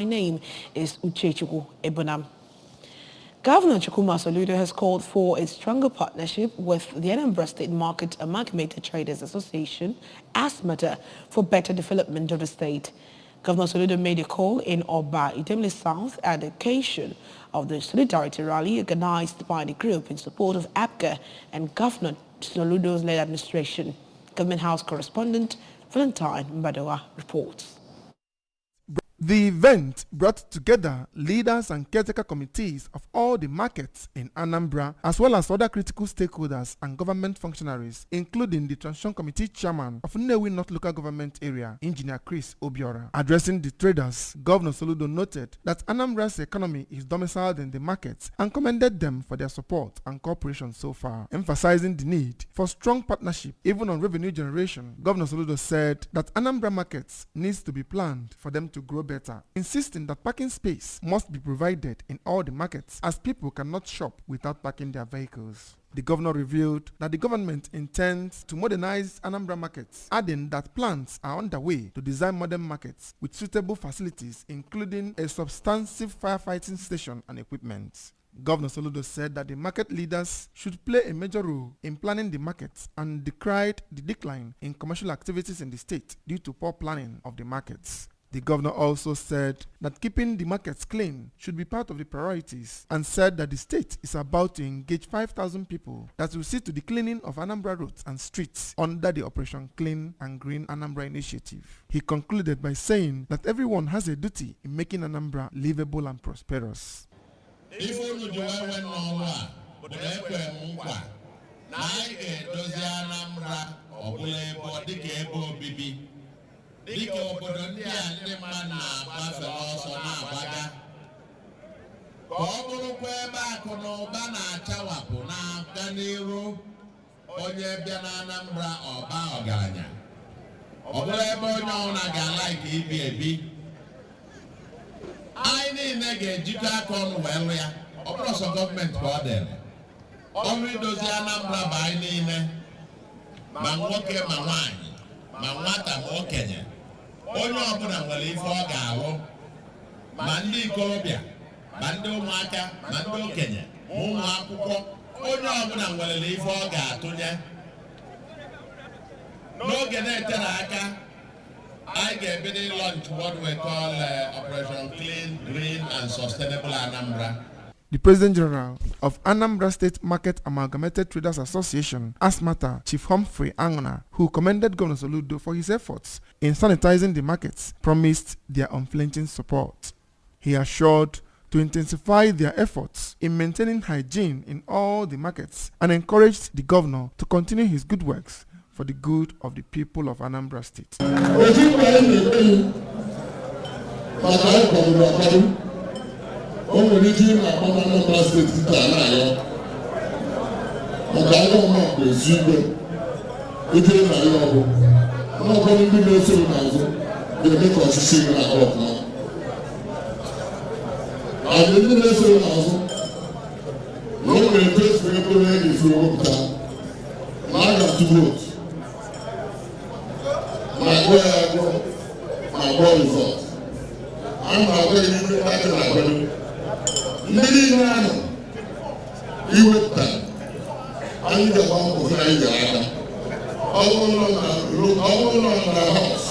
My name is Uchechukwu Ebonam. Governor Chukwuma Soludo has called for a stronger partnership with the Anambra State Market Amalgamated Traders Association, ASMATA, for better development of the state. Governor Soludo made a call in Oba, Idemili South at the occasion of the Solidarity Rally organized by the group in support of APGA and Governor Soludo's led administration. Government House correspondent Valentine Mbadoa reports. The event brought together leaders and caretaker committees of all the markets in Anambra, as well as other critical stakeholders and government functionaries, including the Transition Committee Chairman of Nnewi North Local Government Area, Engineer Chris Obiora. Addressing the traders, Governor Soludo noted that Anambra's economy is domiciled in the markets and commended them for their support and cooperation so far. Emphasizing the need for strong partnership, even on revenue generation, Governor Soludo said that Anambra markets needs to be planned for them to grow better, insisting that parking space must be provided in all the markets as people cannot shop without parking their vehicles. The governor revealed that the government intends to modernize Anambra markets, adding that plans are underway to design modern markets with suitable facilities, including a substantive firefighting station and equipment. Governor Soludo said that the market leaders should play a major role in planning the markets and decried the decline in commercial activities in the state due to poor planning of the markets. The governor also said that keeping the markets clean should be part of the priorities and said that the state is about to engage 5,000 people that will see to the cleaning of Anambra roads and streets under the Operation Clean and Green Anambra initiative. He concluded by saying that everyone has a duty in making Anambra livable and prosperous. Dịka obodo ndị a ndị mmadụ na-agbafe ọsọ na-agbaga ka ọ bụrụkwa ebe akụ na ụba na-achawapụ na-aga n'iru onye bịa na Anambra ọba ọgaranya ọ bụrụ ebe onye ọbụla ga-ala ike ibi ebi anyị niile ga-ejikọ aka ọnụ wee lụ ya ọ bụrụ sọ gọọmenti ka ọ dịrị ọrụ idozi Anambra bụ anyị niile ma nwoke ma nwaanyị ma nwata ma okenye onye ọbụla nwere ife ọ ga-alụ ma ndị ikorobịa ma ndị ụmụaka ma ndị okenye ma ụmụ akwụkwọ onye ọbụla nwere ife ọ ga-atụnye n'oge na-etere aka anyị ga-ebido launch what we call Operation Clean, Green and Sustainable Anambra. The President General of Anambra State Market Amalgamated Traders Association, ASMATA, Chief Humphrey Angona, who commended Governor Soludo for his efforts in sanitizing the markets, promised their unflinching support. He assured to intensify their efforts in maintaining hygiene in all the markets and encouraged the governor to continue his good works for the good of the people of Anambra State. Only region of Anambra State is Anaya. And I don't know the Zibo. It is Nayobo. No one in the nation now. They make us sing like that now. And in the nation now, no one takes the people in the room town. Now I have to vote. My boy, I go. My boy is out. I'm not going to be back in my body. Many men, you would tell. I need a bomb of Nigeria. I will not the house.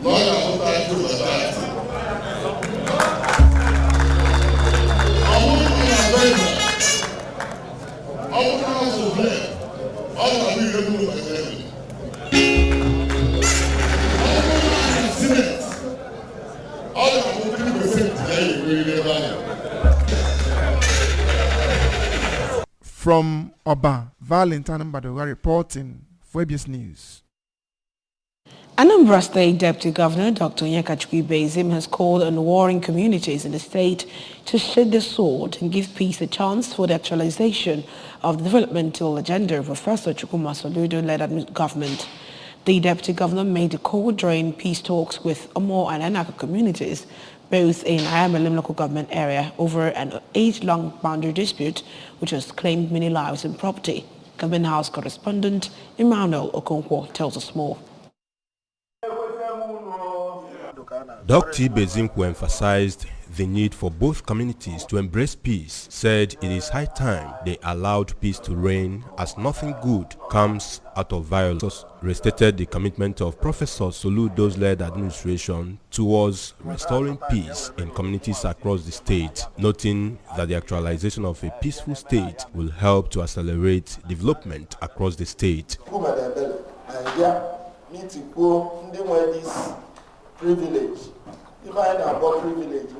Not I will try to the party. I will not baby. I will not also play. All of you do my baby. I will not see it. All of you 50% today, we never. From Oba, Valentine Mbadoa reporting for ABS News. Anambra State Deputy Governor Dr. Nyakachukwu Bezim has called on warring communities in the state to shed the sword and give peace a chance for the actualization of the developmental agenda of Professor Chukwuma Soludo-led government. The Deputy Governor made the call during peace talks with Omo and Anaka communities, both in Ayamelim local government area, over an age-long boundary dispute which has claimed many lives and property. Government House correspondent Emmanuel Okonkwo tells us more. Dr. Bezim, who emphasized the need for both communities to embrace peace, said it is high time they allowed peace to reign as nothing good comes out of violence. Restated the commitment of Professor Soludo's led administration towards restoring peace in communities across the state, noting that the actualization of a peaceful state will help to accelerate development across the state. Privilege. If I about privilege,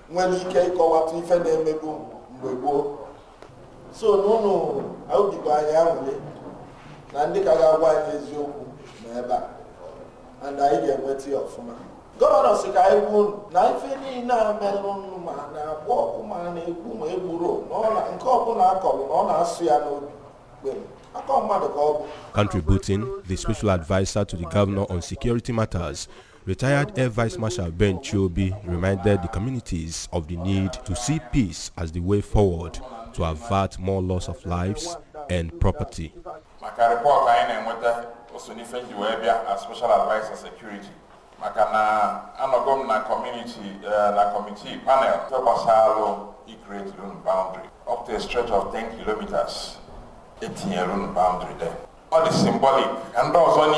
when he can come up to defend so no, I will be going and they can wife is you, and I get what you offer. Governor said, I won't, not any now, melon man, walk man, a woman, a burro, no, and couple are coming on us, Contributing, the special advisor to the governor on security matters, retired Air Vice Marshal Ben Chiobi, reminded the communities of the need to see peace as the way forward to avert more loss of lives and property. Maka report also as special advisor security. Maka na anogom na committee panel to basalo create boundary up to a stretch of 10 kilometers. 18 boundary there. All is symbolic. And also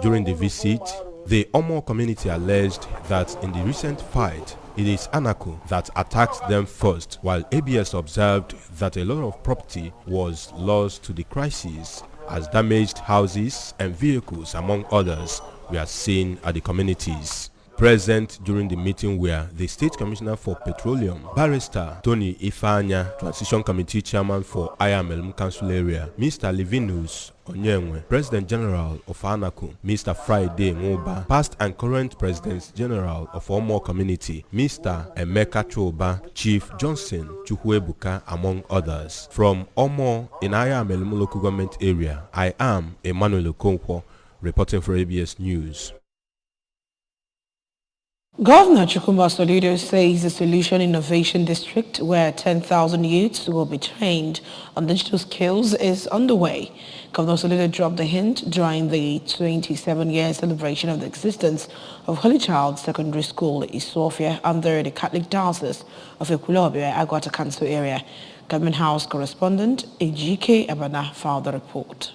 during the visit, the Omo community alleged that in the recent fight, it is Anako that attacked them first, while ABS observed that a lot of property was lost to the crisis as damaged houses and vehicles, among others, were seen at the communities. Present during the meeting were the State Commissioner for Petroleum, Barrister Tony Ifanya, Transition Committee Chairman for Ayamelum Council Area, Mr. Livinus Onyenwe, President General of Anako, Mr. Friday Ngoba, past and current President General of Omo Community, Mr. Emeka Choba, Chief Johnson Chukwuebuka, among others. From Omo in Ayamelum Local Government Area, I am Emmanuel Okonkwo, reporting for ABS News. Governor Chukwuma Soludo says the Solution Innovation District, where 10,000 youths will be trained on digital skills, is underway. Governor Soludo dropped the hint during the 27-year celebration of the existence of Holy Child Secondary School in Sofia under the Catholic Diocese of Ekulobia, Agwata Council area. Government House correspondent Ejike Abana filed the report.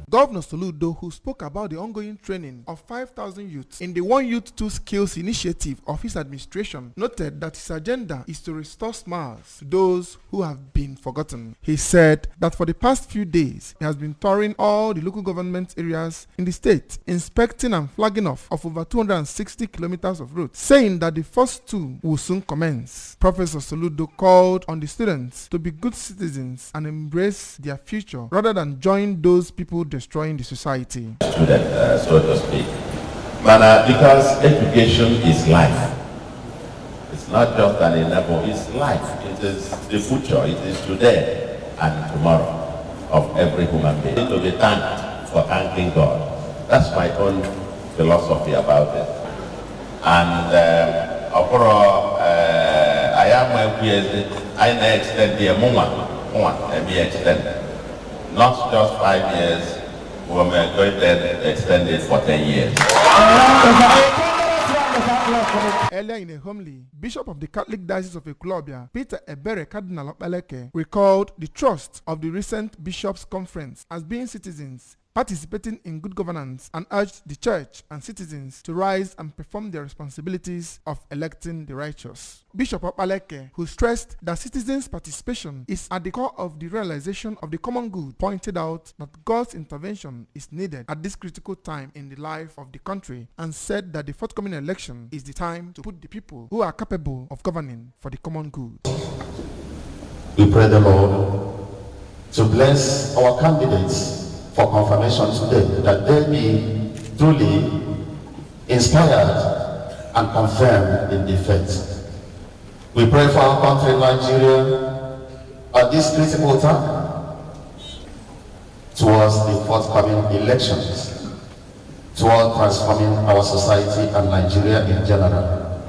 Governor Soludo, who spoke about the ongoing training of 5,000 youths in the One Youth Two Skills initiative of his administration, noted that his agenda is to restore smiles to those who have been forgotten. He said that for the past few days, he has been touring all the local government areas in the state, inspecting and flagging off of over 260 kilometers of roads, saying that the first two will soon commence. Professor Soludo called on the students to be good citizens and embrace their future rather than join those people destroying the society. Student, so to speak. But because education is life. It's not just an endeavor, it's life. It is the future, it is today and tomorrow of every human being. To be thanked for thanking God. That's my own philosophy about it. And I am extend the extend. Not just 5 years, we are going to extend it for 10 years. Earlier in a homily, Bishop of the Catholic Diocese of Ekulobia, Peter Ebere Cardinal Opeleke, recalled the trust of the recent Bishops' Conference as being citizens participating in good governance, and urged the church and citizens to rise and perform their responsibilities of electing the righteous. Bishop Opaleke, who stressed that citizens' participation is at the core of the realization of the common good, pointed out that God's intervention is needed at this critical time in the life of the country, and said that the forthcoming election is the time to put the people who are capable of governing for the common good. We pray the Lord to bless our candidates for confirmation today, that they be truly inspired and confirmed in the faith. We pray for our country, Nigeria, at this critical time, towards the forthcoming elections, toward transforming our society and Nigeria in general.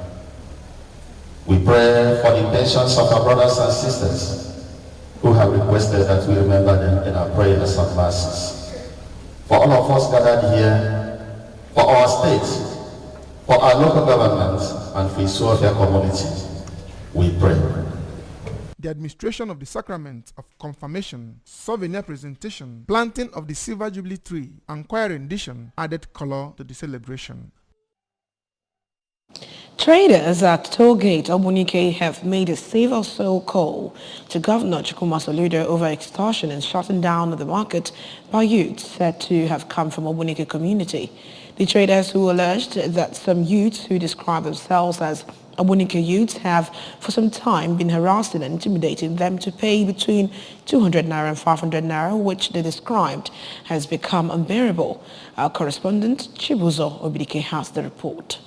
We pray for the intentions of our brothers and sisters who have requested that we remember them in our prayers and mercies. For all of us gathered here, for our state, for our local government, and for Ethiopia community, we pray. The administration of the sacrament of confirmation, souvenir presentation, planting of the silver jubilee tree, and choir rendition added color to the celebration. Traders at Tollgate Obunike have made a save our soul call to Governor Chukwuma Soludo over extortion and shutting down of the market by youths said to have come from Obunike community. The traders who alleged that some youths who describe themselves as Obunike youths have for some time been harassing and intimidating them to pay between 200 naira and 500 naira, which they described has become unbearable. Our correspondent Chibuzo Obidike has the report.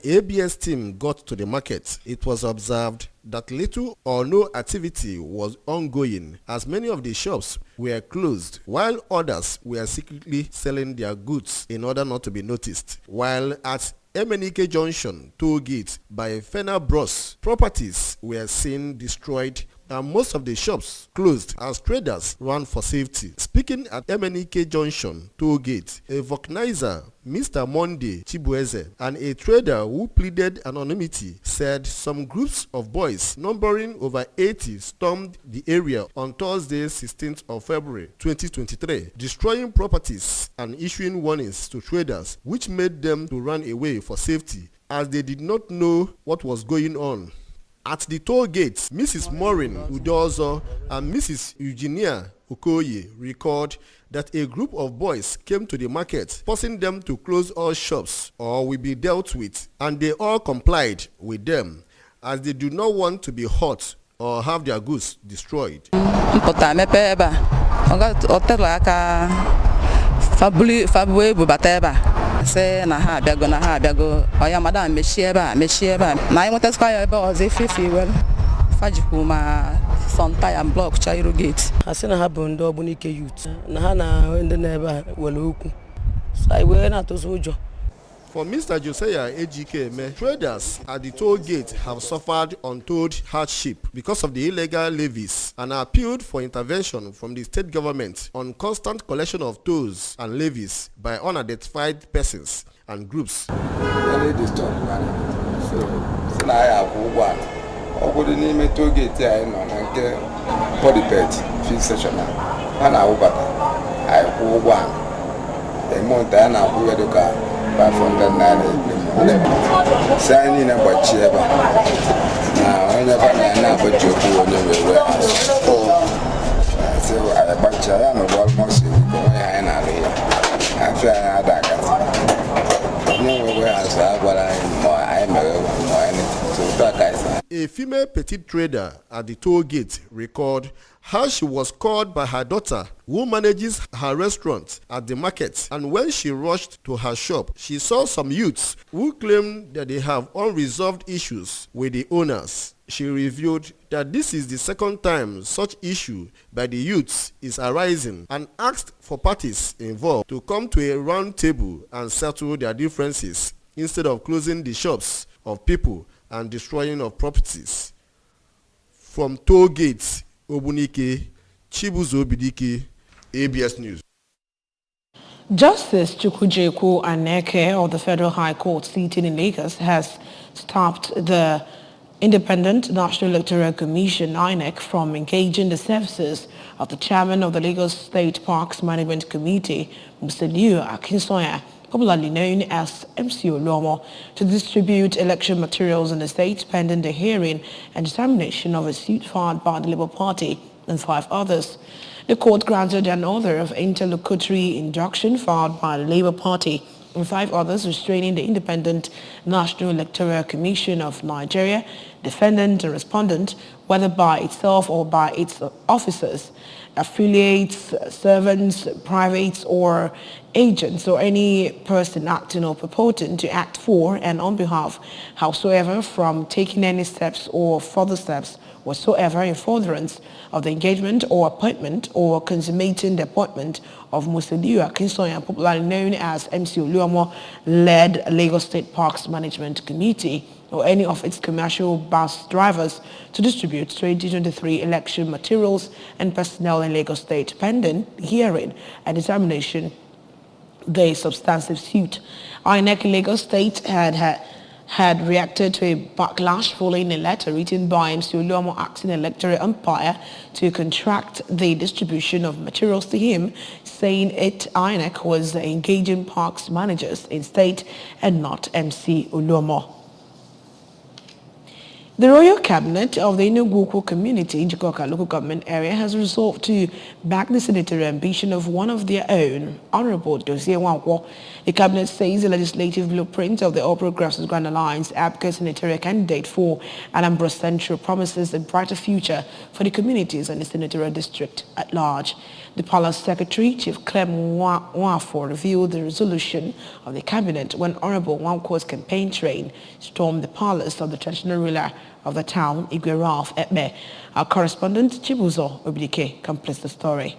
ABS team got to the market. It was observed that little or no activity was ongoing as many of the shops were closed while others were secretly selling their goods in order not to be noticed. While at Emenike Junction toll gate by Fena Bros, properties were seen destroyed and most of the shops closed as traders ran for safety. Speaking at Emenike Junction toll gate, a vulcanizer, Mr. Monday Chibueze, and a trader who pleaded anonymity said some groups of boys numbering over 80 stormed the area on Thursday 16th of February 2023, destroying properties and issuing warnings to traders which made them to run away for safety as they did not know what was going on. At the toll gates, Mrs. Maureen Udozo and Mrs. Eugenia Okoye recalled that a group of boys came to the market, forcing them to close all shops or will be dealt with, and they all complied with them as they do not want to be hurt or have their goods destroyed. Say na ha biago oya madam meshieba na I want to square ebe ozi fifi well fajikuma sonta and block chairo gate asina ha bụ ndị Obunike youth na ha na ndị na-ebe wele okwu sai we na tozo ujo. For Mr. Josiah Ejikeme, traders at the toll gate have suffered untold hardship because of the illegal levies and appealed for intervention from the state government on constant collection of tolls and levies by unidentified persons and groups. A female petite trader at the toll gate recalled how she was called by her daughter who manages her restaurant at the market, and when she rushed to her shop, she saw some youths who claimed that they have unresolved issues with the owners. She revealed that this is the second time such issue by the youths is arising and asked for parties involved to come to a round table and settle their differences instead of closing the shops of people and destroying of properties. From toll gates, Obunike, Chibuzo Obidike, ABS News. Justice Chukwujeku Aneke of the Federal High Court sitting in Lagos has stopped the Independent National Electoral Commission (INEC) from engaging the services of the chairman of the Lagos State Parks Management Committee, Mr. Liu Akinsoya, popularly known as MC Oluomo, to distribute election materials in the state pending the hearing and determination of a suit filed by the Labour Party and 5 others. The court granted an order of interlocutory injunction filed by the Labour Party and 5 others restraining the Independent National Electoral Commission of Nigeria, defendant and respondent, whether by itself or by its officers, affiliates, servants, privates or agents, or any person acting or purporting to act for and on behalf, howsoever, from taking any steps or further steps whatsoever in furtherance of the engagement or appointment or consummating the appointment of Mr. Liu Akinsoya, popularly known as MC Oluomo, led Lagos State Parks Management Committee or any of its commercial bus drivers to distribute 2023 election materials and personnel in Lagos State, pending hearing and determination the substantive suit. INEC Lagos State had reacted to a backlash following a letter written by MC Oluomo acting electoral umpire to contract the distribution of materials to him, saying INEC was engaging parks managers instead and not MC Oluomo. The Royal Cabinet of the Enugu community in Jikoka local government area has resolved to back the senatorial ambition of one of their own, Honorable Dozie Nwankwo. The Cabinet says the legislative blueprint of the All Progressives Grand Alliance APGA senatorial candidate for Anambra Central promises a brighter future for the communities and the senatorial district at large. The Palace Secretary, Chief Clem Nwafo, revealed the resolution of the Cabinet when Honorable Nwankwo's campaign train stormed the palace of the traditional ruler of the town, Igwe Ralph Ekbe. Our correspondent, Chibuzo Obidike, completes the story.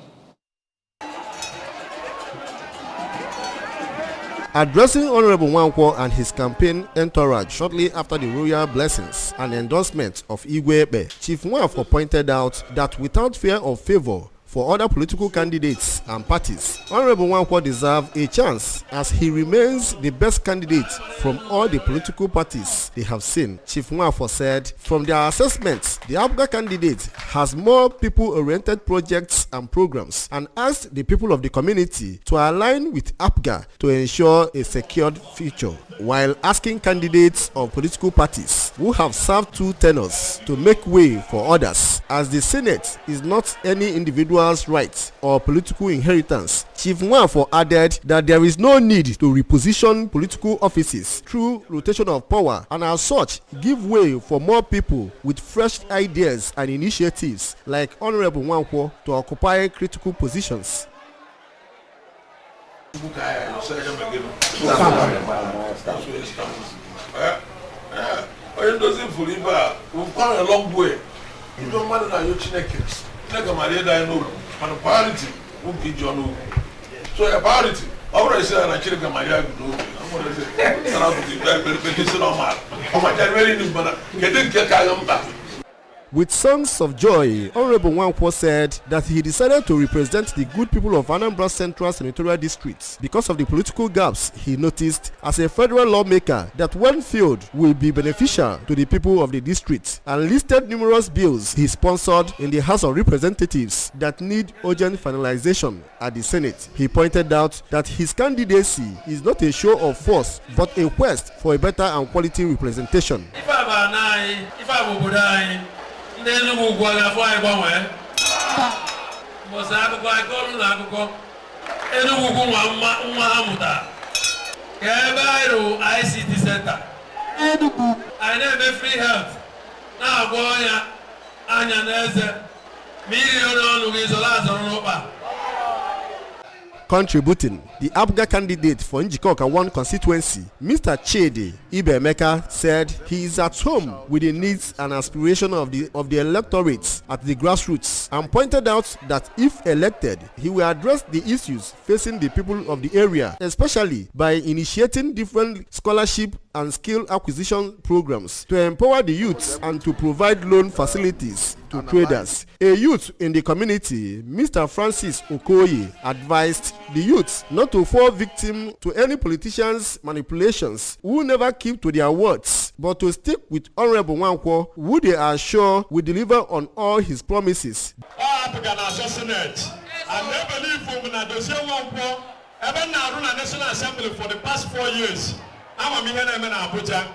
Addressing Honorable Nwankwo and his campaign entourage shortly after the royal blessings and endorsement of Igwe Ekbe, Chief Nwafo pointed out that without fear of favor for other political candidates and parties, Honorable Nwankwo deserves a chance as he remains the best candidate from all the political parties they have seen. Chief Nwafo said, from their assessments, the APGA candidate has more people-oriented projects and programs, and asked the people of the community to align with APGA to ensure a secured future, while asking candidates of political parties who have served 2 tenures to make way for others, as the Senate is not any individual's right or political inheritance. Chief Nwafo added that there is no need to reposition political offices through rotation of power, and as such give way for more people with fresh ideas and initiatives like Honorable Nwankwo to occupy critical positions. So a priority. Already said I can't get my yard. With songs of joy, Honorable Nwankwo said that he decided to represent the good people of Anambra Central Senatorial District because of the political gaps he noticed as a federal lawmaker that when filled will be beneficial to the people of the district, and listed numerous bills he sponsored in the House of Representatives that need urgent finalization at the Senate. He pointed out that his candidacy is not a show of force but a quest for a better and quality representation. Then we go to fly one. Was I go to Lago? And we go Mamuta. Cabairo ICT Center. I never free health. Now go Anyanese. Million Luis Lazaro. Contributing, the APGA candidate for Njikoka 1 constituency, Mr. Chidi Ibemeka, said he is at home with the needs and aspirations of the electorate at the grassroots, and pointed out that if elected, he will address the issues facing the people of the area, especially by initiating different scholarship and skill acquisition programs to empower the youths and to provide loan facilities to traders. A youth in the community, Mr. Francis Okoye, advised the youths not to fall victim to any politicians' manipulations who never keep to their words, but to stick with Honorable Nwankwo, who they are sure will deliver on all his promises. I believe from Dozie Nwankwo, even now run a National Assembly for the past 4 years. I'm a man in Abuja.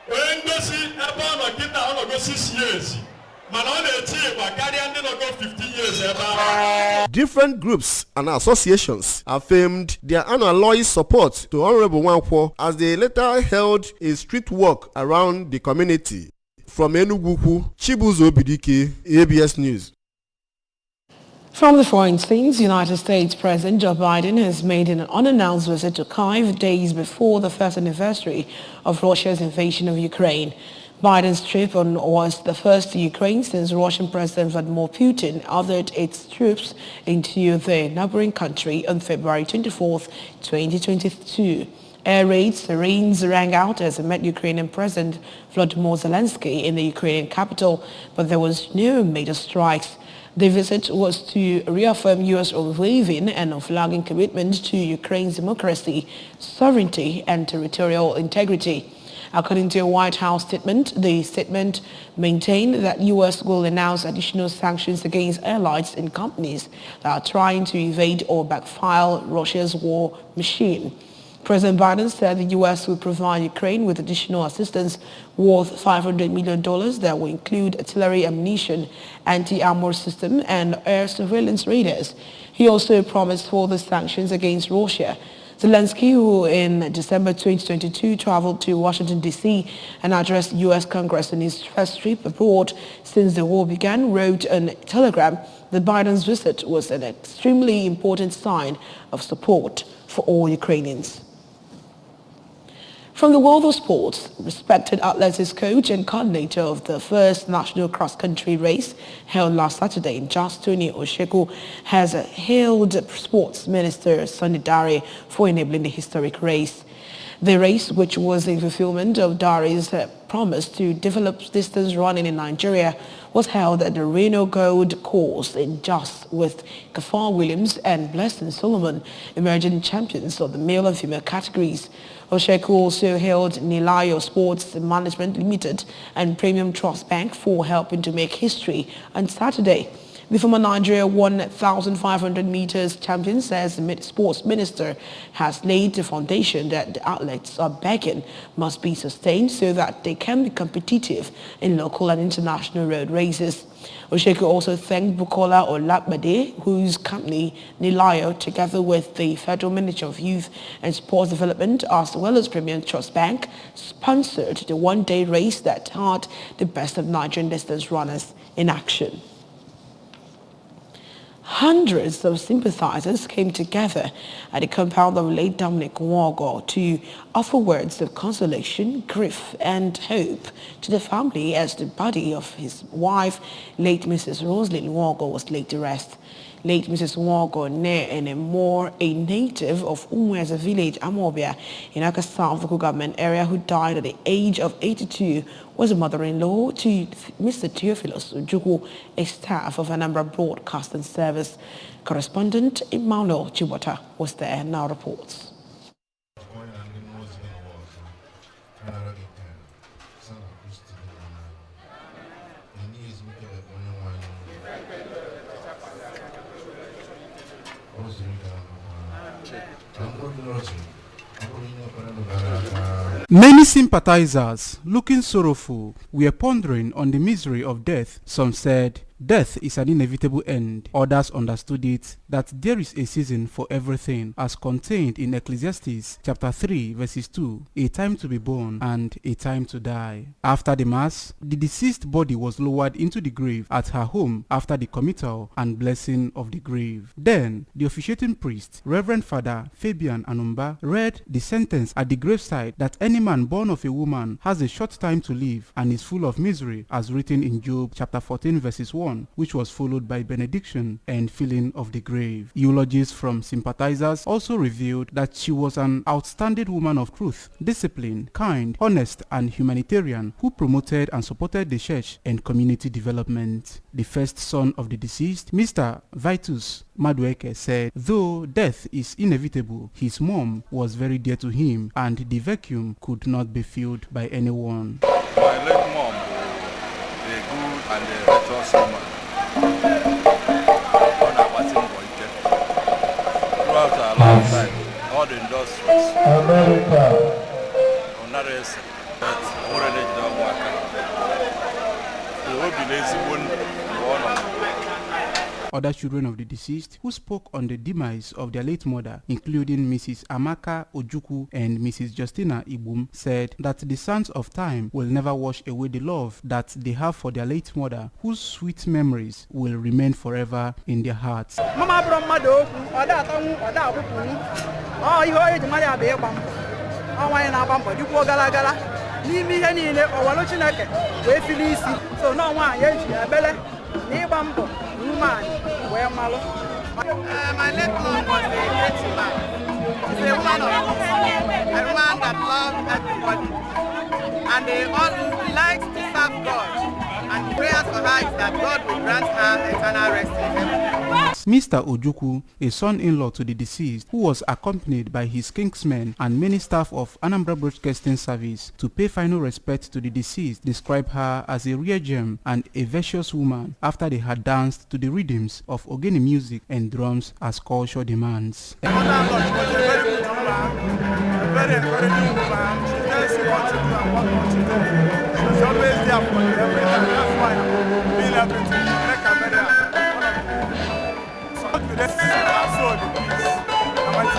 When Dozie Ebon or Gita on go 6 years. Different groups and associations affirmed their unalloyed support to Honorable Nwankwo as they later held a street walk around the community. From Enugu, Chibuzo Obidike, ABS News. From the foreign scenes, United States President Joe Biden has made an unannounced visit to Kyiv days before the first anniversary of Russia's invasion of Ukraine. Biden's trip was the first to Ukraine since Russian President Vladimir Putin ordered its troops into the neighboring country on February 24, 2022. Air raids, sirens rang out as he met Ukrainian President Volodymyr Zelensky in the Ukrainian capital, but there was no major strikes. The visit was to reaffirm U.S. unwavering and unflagging commitment to Ukraine's democracy, sovereignty, and territorial integrity. According to a White House statement, the statement maintained that U.S. will announce additional sanctions against allies and companies that are trying to evade or backfire Russia's war machine. President Biden said the U.S. will provide Ukraine with additional assistance worth $500 million that will include artillery ammunition, anti-armor system, and air surveillance radars. He also promised further sanctions against Russia. Zelensky, who in December 2022 traveled to Washington, D.C. and addressed U.S. Congress on his first trip abroad since the war began, wrote on Telegram that Biden's visit was an extremely important sign of support for all Ukrainians. From the world of sports, respected athletics coach and coordinator of the first national cross-country race held last Saturday in Jos, Tony Osheku, has hailed Sports Minister Sunny Dare for enabling the historic race. The race, which was a fulfillment of Dare's promise to develop distance running in Nigeria, was held at the Reno Gold Course in Jos, with Kafar Williams and Blessing Solomon emerging champions of the male and female categories. Osheku also hailed Nilayo Sports Management Limited and Premium Trust Bank for helping to make history on Saturday. The former Nigeria 1,500 meters champion says the sports minister has laid the foundation that the athletes are begging must be sustained so that they can be competitive in local and international road races. Osheku also thanked Bukola Olakbade, whose company Nilayo, together with the Federal Ministry of Youth and Sports Development, as well as Premium Trust Bank, sponsored the one-day race that had the best of Nigerian distance runners in action. Hundreds of sympathizers came together at the compound of late Dominic Nwogo to offer words of consolation, grief, and hope to the family as the body of his wife, late Mrs. Rosalyn Nwogo, was laid to rest. Late Mrs. Nwogo, a native of Umweza village, Amobia, in Aka South local government area, who died at the age of 82, was a mother-in-law to Mr. Theophilus Ojukwu, a staff of Anambra Broadcasting Service. Correspondent Emmanuel Chibota was there and now reports. Many sympathizers, looking sorrowful, were pondering on the misery of death. Some said, death is an inevitable end. Others understood it that there is a season for everything, as contained in Ecclesiastes chapter 3 verses 2, a time to be born and a time to die. After the mass, the deceased body was lowered into the grave at her home after the committal and blessing of the grave. Then, the officiating priest, Reverend Father Fabian Anumba, read the sentence at the graveside that any man born of a woman has a short time to live and is full of misery, as written in Job chapter 14 verses 1, which was followed by benediction and filling of the grave. Eulogies from sympathizers also revealed that she was an outstanding woman of truth, discipline, kind, honest, and humanitarian who promoted and supported the church and community development. The first son of the deceased, Mr. Vitus Madueke, said, though death is inevitable, his mom was very dear to him and the vacuum could not be filled by anyone. My late mom, the good and the virtuous woman, throughout our lifetime, all the industries, Other children of the deceased who spoke on the demise of their late mother, including Mrs. Amaka Ojukwu and Mrs. Justina Ibum, said that the sands of time will never wash away the love that they have for their late mother, whose sweet memories will remain forever in their hearts. My late mom was a great man. She's a woman of peace, a woman that loves everybody, and they all likes to serve God. And the prayers for her is that God will grant her eternal rest in heaven. Mr. Ojukwu, a son-in-law to the deceased, who was accompanied by his kinsmen and many staff of Anambra Broadcasting Service to pay final respect to the deceased, described her as a rare gem and a virtuous woman after they had danced to the rhythms of ogene music and drums as culture demands. Very encouraging woman. She tells you what to do and what not to do. She's always there for you every time. That's why I'm doing everything to make her very happy. So today, so the peace. I want to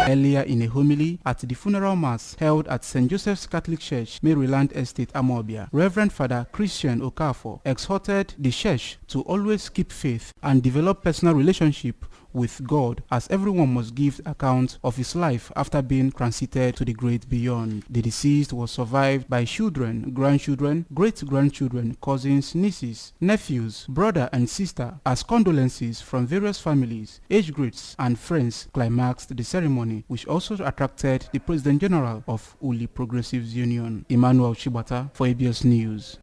know. Earlier in a homily at the funeral mass held at St. Joseph's Catholic Church, Maryland Estate, Amobia, Reverend Father Christian Okafor exhorted the church to always keep faith and develop personal relationship with God, as everyone must give account of his life after being transited to the great beyond. The deceased was survived by children, grandchildren, great-grandchildren, cousins, nieces, nephews, brother and sister, as condolences from various families, age groups and friends climaxed the ceremony, which also attracted the President General of Uli Progressives Union, Emmanuel Chibata, for ABS News.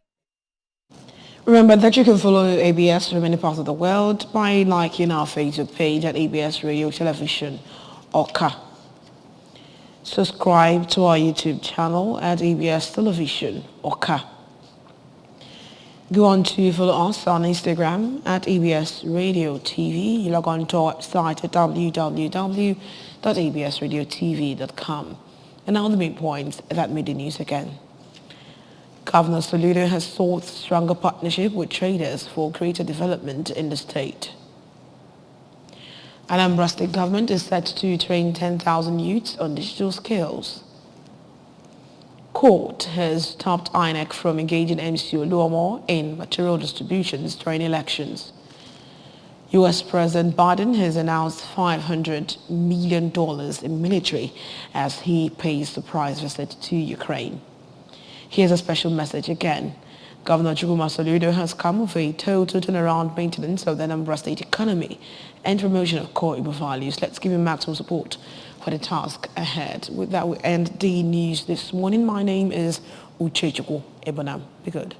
Remember that you can follow ABS from many parts of the world by liking our Facebook page at ABS Radio Television Oka. Subscribe to our YouTube channel at ABS Television Oka. Go on to follow us on Instagram at ABS Radio TV. Log on to our website at www.absradiotv.com. And now the main points that made the news again. Governor Soludo has sought stronger partnership with traders for greater development in the state. Anambra State government is set to train 10,000 youths on digital skills. Court has stopped INEC from engaging MC Oluomo in material distributions during elections. U.S. President Biden has announced $500 million in military as he pays surprise visit to Ukraine. Here's a special message again. Governor Chukwuma Soludo has come with a total turnaround maintenance of the Anambra State economy and promotion of core Igbo values. Let's give him maximum support for the task ahead. With that, we end the news this morning. My name is Uchechukwu Ebonam. Be good.